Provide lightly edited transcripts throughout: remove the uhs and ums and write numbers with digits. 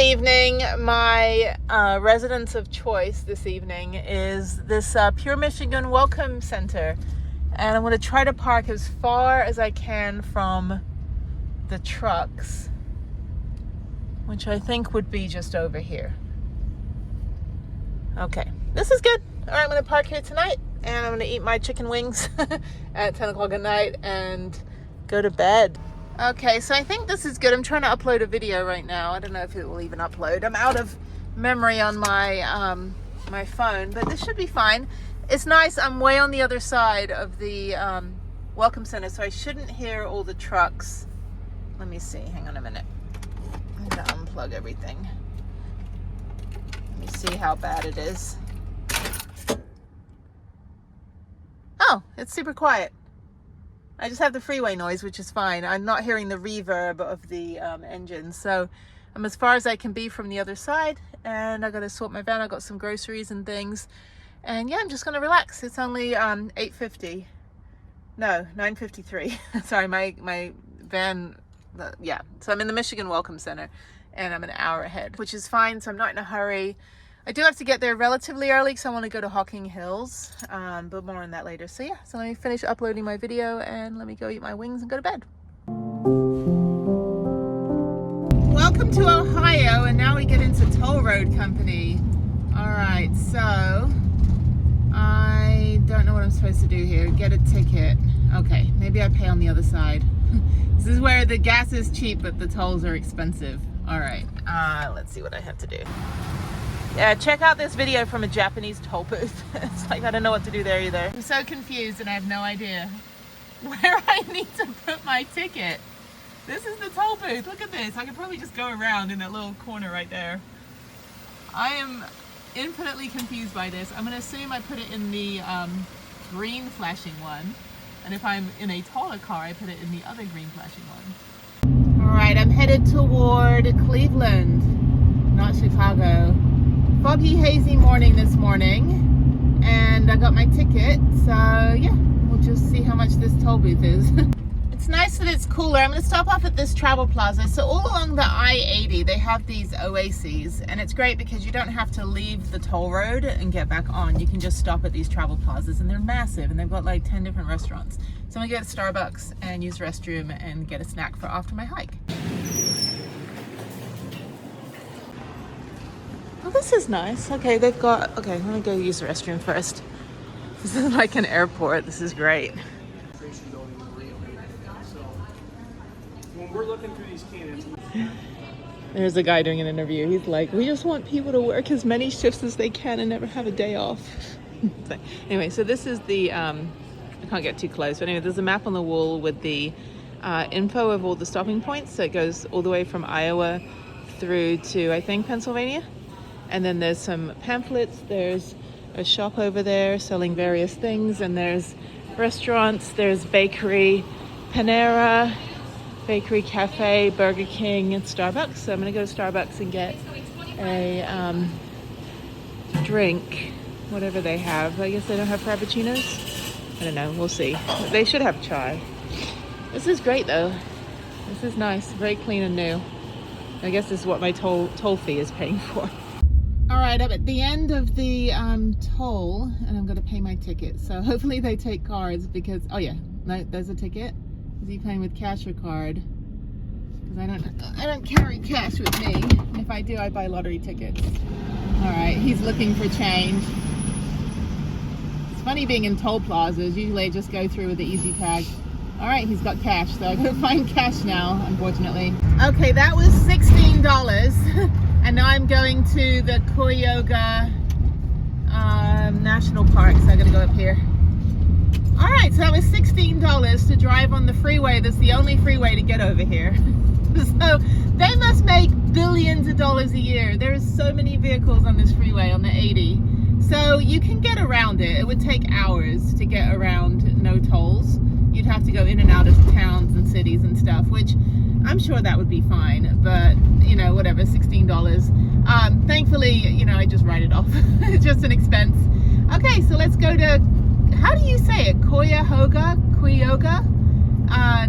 evening. My residence of choice this evening is this Pure Michigan Welcome Center, and I'm going to try to park as far as I can from the trucks, which I think would be just over here. Okay, this is good. All right, I'm going to park here tonight, and I'm going to eat my chicken wings at 10 o'clock at night and go to bed. Okay, so I think this is good. I'm trying to upload a video right now. I don't know if it will even upload. I'm out of memory on my my phone, but this should be fine. It's nice. I'm way on the other side of the Welcome Center, so I shouldn't hear all the trucks. Let me see. Hang on a minute. I'm going to unplug everything. Let me see how bad it is. Oh, it's super quiet. I just have the freeway noise, which is fine. I'm not hearing the reverb of the engine. So I'm as far as I can be from the other side. And I got to sort my van. I got some groceries and things. And yeah, I'm just going to relax. It's only 8:50. No, 9:53. Sorry, my van. Yeah, so I'm in the Michigan Welcome Center. And I'm an hour ahead, which is fine. So I'm not in a hurry. I do have to get there relatively early because I want to go to Hocking Hills, but more on that later. So yeah, so let me finish uploading my video and let me go eat my wings and go to bed. Welcome to Ohio, and now we get into toll road company. All right, so I don't know what I'm supposed to do here. Get a ticket. Okay, maybe I pay on the other side. This is where the gas is cheap, but the tolls are expensive. All right, let's see what I have to do. Yeah, check out this video from a Japanese toll booth. It's like, I don't know what to do there either. I'm so confused and I have no idea where I need to put my ticket. This is the toll booth. Look at this. I could probably just go around in that little corner right there. I am infinitely confused by this. I'm going to assume I put it in the green flashing one. And if I'm in a taller car, I put it in the other green flashing one. All right, I'm headed toward Cleveland, not Chicago. Foggy, hazy morning this morning, and I got my ticket, so yeah, we'll just see how much this toll booth is. It's nice that it's cooler. I'm going to stop off at this travel plaza. So all along the I-80 they have these oases, and it's great because you don't have to leave the toll road and get back on. You can just stop at these travel plazas, and they're massive, and they've got like 10 different restaurants. So I'm going to get a Starbucks and use the restroom and get a snack for after my hike. Oh, this is nice. Okay, they've got, okay, let me go use the restroom first. This is like an airport. This is great. So when we're looking through these candidates, there's a guy doing an interview. He's like, we just want people to work as many shifts as they can and never have a day off. Anyway, so this is the, I can't get too close, but anyway, there's a map on the wall with the info of all the stopping points. So it goes all the way from Iowa through to, I think, Pennsylvania. And then there's some pamphlets, there's a shop over there selling various things, and there's restaurants, there's bakery, Panera, bakery, cafe, Burger King, and Starbucks. So I'm gonna go to Starbucks and get a drink, whatever they have. I guess they don't have frappuccinos? I don't know, we'll see. They should have chai. This is great though. This is nice, very clean and new. I guess this is what my toll fee is paying for. All right, I'm at the end of the toll, and I'm going to pay my ticket. So hopefully they take cards because, oh yeah, no, there's a ticket. Is he paying with cash or card? Because I don't carry cash with me. If I do, I buy lottery tickets. All right, he's looking for change. It's funny being in toll plazas. Usually I just go through with the easy tag. All right, he's got cash, so I gotta find cash now, unfortunately. Okay, that was $16. And now I'm going to the CUYAHOGA National Park, so I gotta go up here. All right, so that was $16 to drive on the freeway. That's the only freeway to get over here. So they must make billions of dollars a year. There's so many vehicles on this freeway, on the 80. So you can get around it. It would take hours to get around no tolls. You'd have to go in and out of towns and cities and stuff, which I'm sure that would be fine, but you know, whatever, $16. Thankfully, you know, I just write it off. It's just an expense. Okay, so let's go to, how do you say it? CUYAHOGA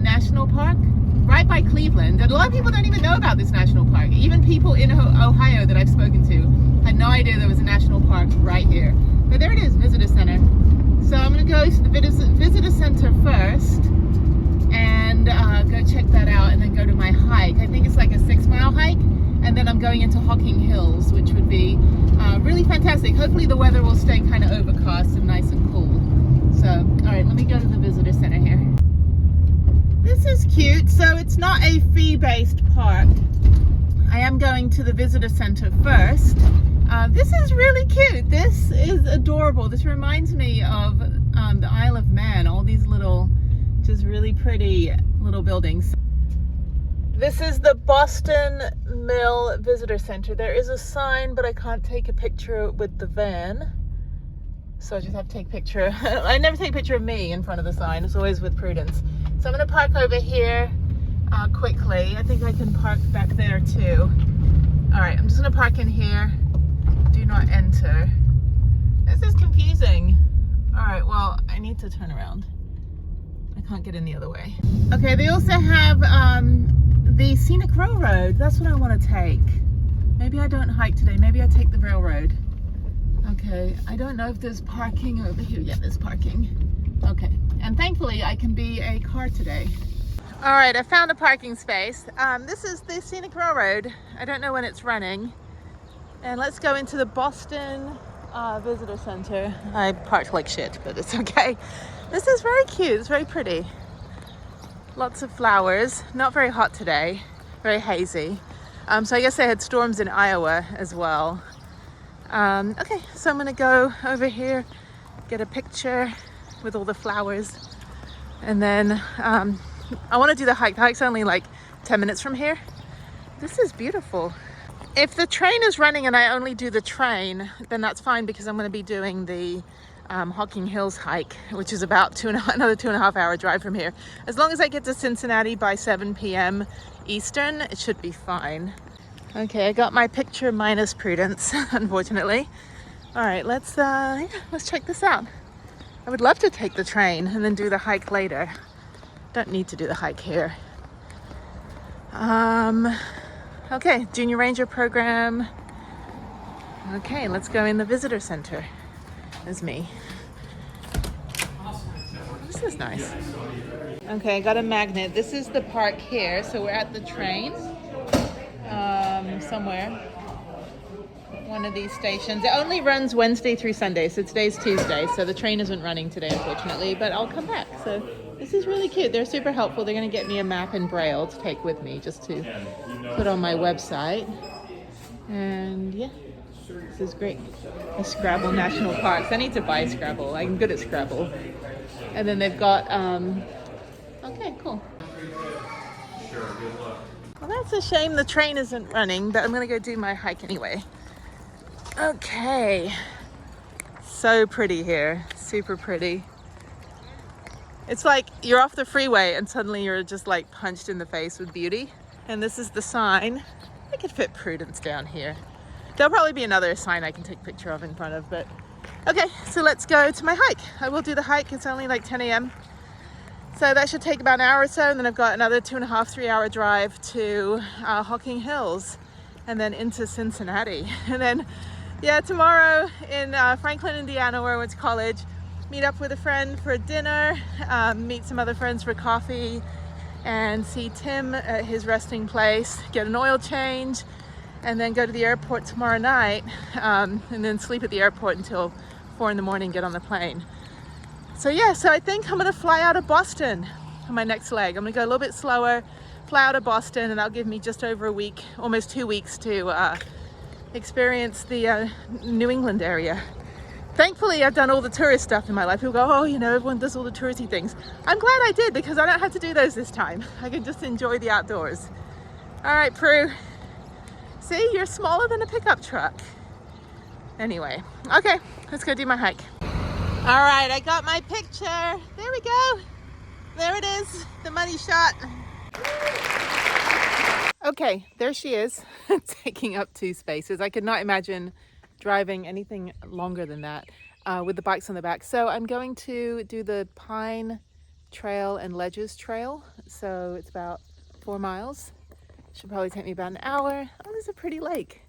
National Park, right by by Cleveland, and a lot of people don't even know about this national park. Even people in Ohio that I've spoken to had no idea there was a national park right here. But there it is, visitor center. So I'm gonna go to the visitor center first and go check that out, and then go to my hike. I think it's like a 6-mile hike, and then I'm going into Hocking Hills, which would be really fantastic. Hopefully the weather will stay kind of overcast and nice and cool. So, all right, let me go to the visitor center here. This is cute. So it's not a fee-based park. I am going to the visitor center first. This is really cute. This is adorable. This reminds me of the Isle of Man, all these little, just really pretty little buildings. This is the Boston Mill Visitor Center. There is a sign, but I can't take a picture with the van. So I just have to take a picture. I never take a picture of me in front of the sign. It's always with Prudence. So I'm gonna park over here quickly. I think I can park back there too. All right, I'm just gonna park in here. Do not enter. This is confusing. All right, well, I need to turn around. I can't get in the other way. Okay, they also have the scenic railroad. That's what I want to take. Maybe I don't hike today. Maybe I take the railroad. Okay, I don't know if there's parking over here. Yeah, there's parking. Okay, and thankfully I can be a car today. All right, I found a parking space. This is the scenic railroad. I don't know when it's running. And let's go into the Boston Visitor Center. I parked like shit, but it's okay. This is very cute. It's very pretty. Lots of flowers. Not very hot today. Very hazy. So I guess they had storms in Iowa as well. Okay, so I'm gonna go over here, get a picture with all the flowers, and then I want to do the hike. The hike's only like 10 minutes from here. This is beautiful. If the train is running and I only do the train, then that's fine, because I'm going to be doing the Hocking Hills hike, which is about another 2.5 hour drive from here. As long as I get to Cincinnati by 7 p.m. Eastern, it should be fine. Okay, I got my picture minus Prudence, unfortunately. All right, let's check this out. I would love to take the train and then do the hike later. Don't need to do the hike here. Okay, Junior Ranger program. Okay, let's go in the visitor center. There's me. This is nice. Okay, I got a magnet. This is the park here. So we're at the train somewhere. One of these stations. It only runs Wednesday through Sunday, so today's Tuesday. So the train isn't running today, unfortunately, but I'll come back. So this is really cute. They're super helpful. They're going to get me a map in Braille to take with me, just to put on my website. And yeah, this is great. The Scrabble National Parks. I need to buy Scrabble. I'm good at Scrabble. And then they've got, okay, cool. Well, that's a shame the train isn't running, but I'm going to go do my hike anyway. Okay. So pretty here. Super pretty. It's like you're off the freeway and suddenly you're just like punched in the face with beauty. And this is the sign. I could fit Prudence down here. There'll probably be another sign I can take a picture of in front of, but okay, so let's go to my hike. I will do the hike. It's only like 10 a.m. So that should take about an hour or so, and then I've got another 2.5, 3 hour drive to Hocking Hills and then into Cincinnati. And then, yeah, tomorrow in Franklin, Indiana, where I went to college, meet up with a friend for dinner, meet some other friends for coffee, and see Tim at his resting place, get an oil change, and then go to the airport tomorrow night, and then sleep at the airport until 4 in the morning, get on the plane. So yeah, so I think I'm gonna fly out of Boston on my next leg. I'm gonna go a little bit slower, fly out of Boston, and that'll give me just over a week, almost 2 weeks to experience the New England area. Thankfully, I've done all the tourist stuff in my life. People go, oh, you know, everyone does all the touristy things. I'm glad I did, because I don't have to do those this time. I can just enjoy the outdoors. All right, Prue. See, you're smaller than a pickup truck. Anyway, okay, let's go do my hike. All right, I got my picture. There we go. There it is, the money shot. Okay, there she is, taking up 2 spaces. I could not imagine driving anything longer than that with the bikes on the back. So I'm going to do the Pine Trail and Ledges Trail. So it's about 4 miles. Should probably take me about an hour. Oh, there's a pretty lake.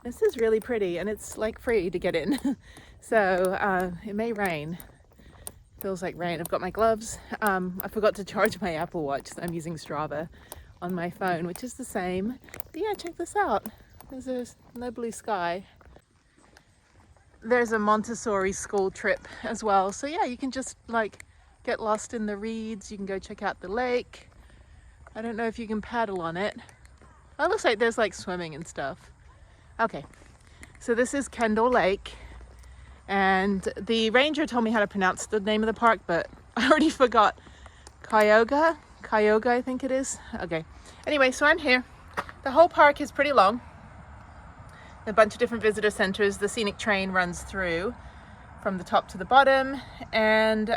This is really pretty, and it's like free to get in. So it may rain. Feels like rain. I've got my gloves. I forgot to charge my Apple Watch, so I'm using Strava on my phone, which is the same. But yeah, check this out. There's no blue sky. There's a Montessori school trip as well. So yeah, you can just like get lost in the reeds. You can go check out the lake. I don't know if you can paddle on it. Oh, it looks like there's like swimming and stuff. Okay, so this is Kendall Lake. And the ranger told me how to pronounce the name of the park, but I already forgot. CUYAHOGA, I think it is. Okay. Anyway, so I'm here. The whole park is pretty long. A bunch of different visitor centers. The scenic train runs through from the top to the bottom. And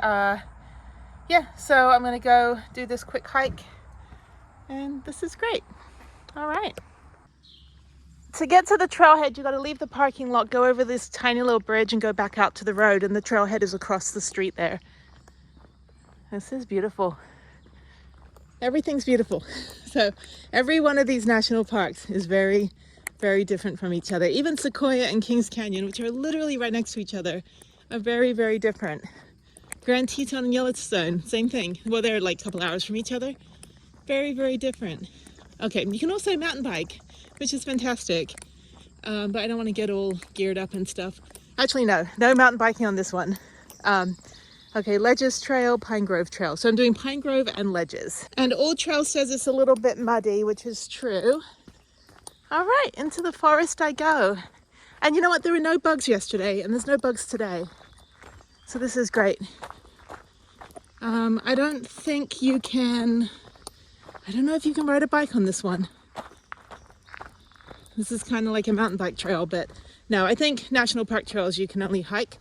yeah, so I'm gonna go do this quick hike. And this is great. All right. To get to the trailhead, you got to leave the parking lot, go over this tiny little bridge and go back out to the road, and the trailhead is across the street there. This is beautiful. Everything's beautiful. So every one of these national parks is very, very different from each other. Even Sequoia and Kings Canyon, which are literally right next to each other, are very, very different. Grand Teton and Yellowstone, same thing. Well, they're like a couple hours from each other. Very, very different. Okay, you can also mountain bike, which is fantastic, but I don't want to get all geared up and stuff. Actually, no mountain biking on this one. Okay, Ledges Trail, Pine Grove Trail. So I'm doing Pine Grove and Ledges. And Old Trail says it's a little bit muddy, which is true. All right, into the forest I go. And you know what? There were no bugs yesterday, and there's no bugs today. So this is great. I don't think you can... I don't know if you can ride a bike on this one. This is kind of like a mountain bike trail, but no, I think national park trails you can only hike,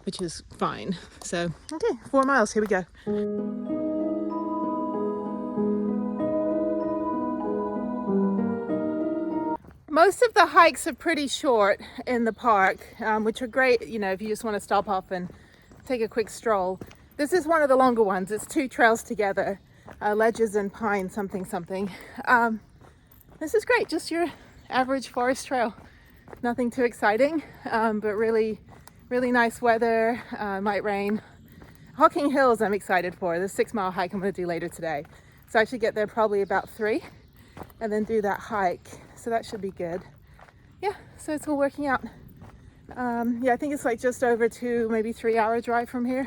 which is fine. So, okay, 4 miles, here we go. Most of the hikes are pretty short in the park, which are great, you know, if you just want to stop off and take a quick stroll. This is one of the longer ones. It's 2 trails together. Ledges and Pine something. This is great, just your average forest trail. Nothing too exciting, but really nice weather. Might rain. Hocking Hills I'm excited for. The 6-mile hike I'm going to do later today. So I should get there probably about 3 and then do that hike. So that should be good. Yeah, so it's all working out. Yeah, I think it's like just over 2, maybe 3 hour drive from here.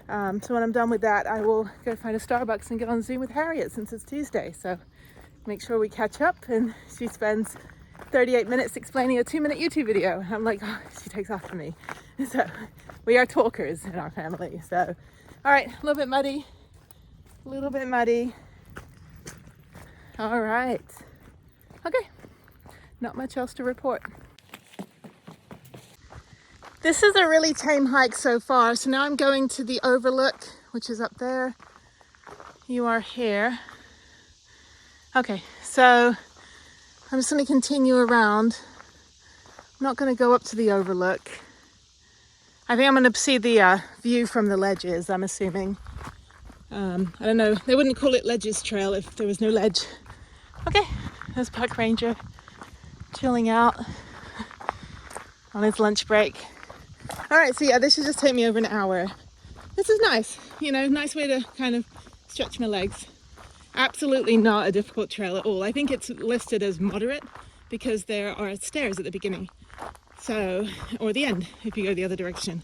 So when I'm done with that, I will go find a Starbucks and get on Zoom with Harriet since it's Tuesday. So make sure we catch up, and she spends 38 minutes explaining a 2-minute YouTube video. I'm like, oh, she takes after me. So we are talkers in our family. So, all right, a little bit muddy. All right. Okay, not much else to report. This is a really tame hike so far. So now I'm going to the overlook, which is up there. You are here. Okay, so I'm just going to continue around. I'm not going to go up to the overlook. I think I'm going to see the view from the ledges, I'm assuming. I don't know. They wouldn't call it Ledges Trail if there was no ledge. Okay, there's Park Ranger chilling out on his lunch break. All right, so yeah, this should just take me over an hour. This is nice, you know, nice way to kind of stretch my legs. Absolutely not a difficult trail at all. I think it's listed as moderate because there are stairs at the beginning. So, or the end, if you go the other direction.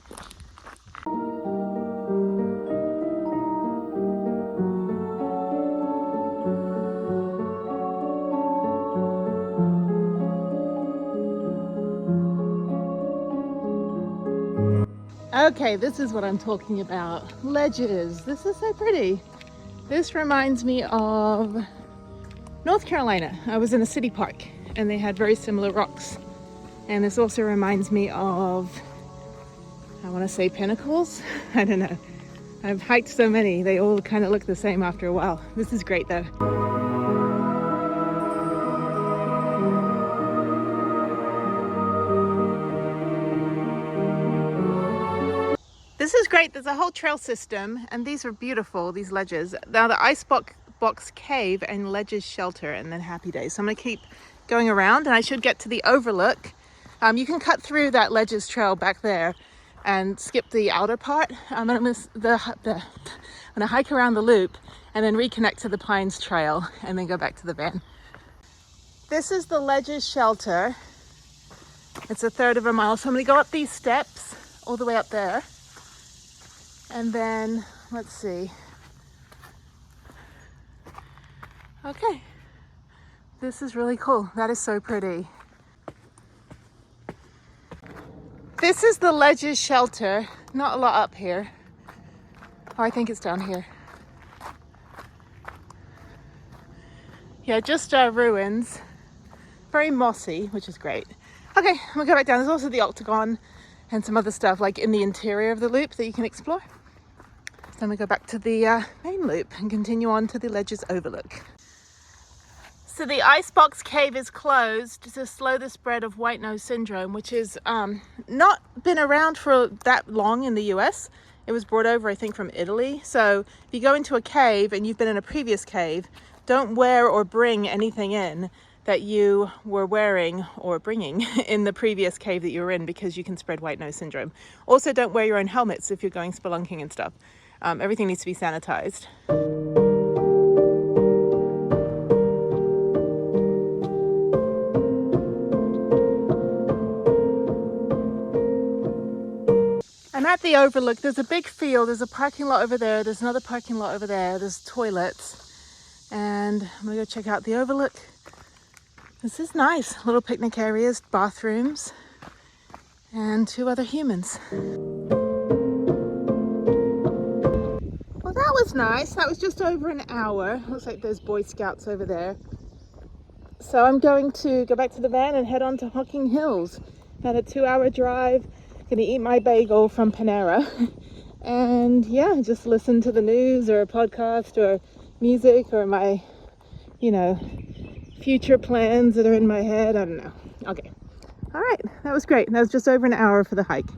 Okay, this is what I'm talking about. Ledges. This is so pretty. This reminds me of North Carolina. I was in a city park and they had very similar rocks. And this also reminds me of, I want to say pinnacles? I don't know. I've hiked so many, they all kind of look the same after a while. This is great though. This is great. There's a whole trail system and these are beautiful, these ledges. Now the ice Icebox Cave and Ledges Shelter, and then Happy Days. So I'm going to keep going around, and I should get to the overlook. You can cut through that Ledges Trail back there and skip the outer part. I'm going to hike around the loop and then reconnect to the Pines Trail and then go back to the van. This is the Ledges Shelter. It's 1/3 of a mile. So I'm going to go up these steps all the way up there. And then, let's see. Okay. This is really cool. That is so pretty. This is the Ledges Shelter. Not a lot up here. Oh, I think it's down here. Yeah, just ruins. Very mossy, which is great. Okay, I'm gonna go back down. There's also the octagon and some other stuff like in the interior of the loop that you can explore. So I'm gonna go back to the main loop and continue on to the Ledges Overlook. So the Icebox Cave is closed to slow the spread of white nose syndrome, which is not been around for that long in the US. It was brought over, I think, from Italy. So if you go into a cave and you've been in a previous cave, don't wear or bring anything in that you were wearing or bringing in the previous cave that you were in, because you can spread white nose syndrome. Also, don't wear your own helmets if you're going spelunking and stuff. Everything needs to be sanitized. I'm at the overlook. There's a big field. There's a parking lot over there. There's another parking lot over there. There's toilets. And I'm gonna go check out the overlook. This is nice. Little picnic areas, bathrooms, and 2 other humans. Well, that was nice. That was just over an hour. Looks like there's Boy Scouts over there. So I'm going to go back to the van and head on to Hocking Hills. Had a 2-hour drive. Gonna eat my bagel from Panera. And yeah, just listen to the news or a podcast or music or my, future plans that are in my head. I don't know. Okay. All right. That was great. That was just over an hour for the hike.